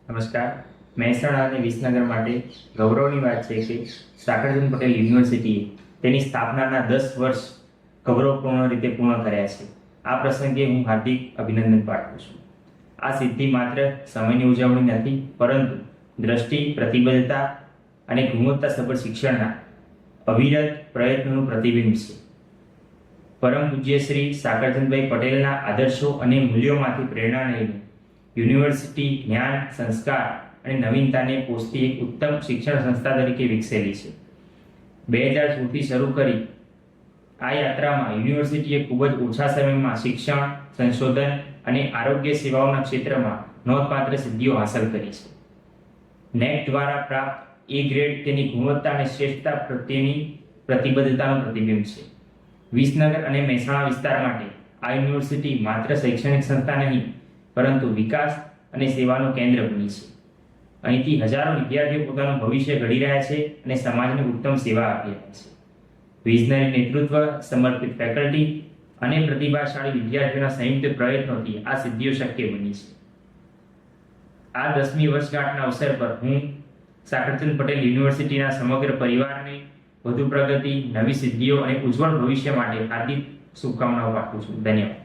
નમસ્કાર. મહેસાણા અને વિસનગર માટે ગૌરવની વાત છે કે સાકરચંદ પટેલ યુનિવર્સિટીએ તેની સ્થાપનાના 10 વર્ષ ગૌરવપૂર્ણ રીતે પૂર્ણ કર્યા છે. આ પ્રસંગે હું હાર્દિક અભિનંદન પાઠવું છું. આ સિદ્ધિ માત્ર સમયની ઉજવણી નથી, પરંતુ દ્રષ્ટિ, પ્રતિબદ્ધતા અને ગુણવત્તાસભર શિક્ષણના અવિરત પ્રયત્નોનું પ્રતિબિંબ છે. પરમ પૂજ્ય શ્રી સાકરચંદભાઈ પટેલના આદર્શો અને મૂલ્યોમાંથી પ્રેરણા લઈને યુનિવર્સિટી જ્ઞાન, સંસ્કાર અને નવીનતાને પોષતી એક ઉત્તમ શિક્ષણ સંસ્થા તરીકે વિકસેલી છે. 2016થી શરૂ કરી આ યાત્રામાં યુનિવર્સિટીએ ખૂબ જ ઓછા સમયમાં શિક્ષણ, સંશોધન અને આરોગ્ય સેવાઓના ક્ષેત્રમાં નોંધપાત્ર સિદ્ધિઓ હાંસલ કરી છે. નેટ દ્વારા પ્રાપ્ત A ગ્રેડ તેની ગુણવત્તા અને શ્રેષ્ઠતા પ્રત્યેની પ્રતિબદ્ધતાનું પ્રતિબિંબ છે. વિસનગર અને મહેસાણા વિસ્તાર માટે આ યુનિવર્સિટી માત્ર શૈક્ષણિક સંસ્થા નહીં, પરંતુ વિકાસ અને સેવાનું કેન્દ્ર બની છે. અહીંથી હજારો વિદ્યાર્થીઓ પોતાનું ભવિષ્ય ઘડી રહ્યા છે અને સમાજને ઉત્તમ સેવા આપી રહ્યા છે. વિઝનરી નેતૃત્વ, સમર્પિત ફેકલ્ટી અને પ્રતિભાશાળી વિદ્યાર્થીઓના સંયુક્ત પ્રયત્નોથી આ સિદ્ધિઓ શક્ય બની છે. આ 10મી વર્ષગાંઠના અવસર પર હું સાકરચંદ પટેલ યુનિવર્સિટીના સમગ્ર પરિવારને વધુ પ્રગતિ, નવી સિદ્ધિઓ અને ઉજ્જવળ ભવિષ્ય માટે હાર્દિક શુભકામનાઓ પાઠવું છું. ધન્યવાદ.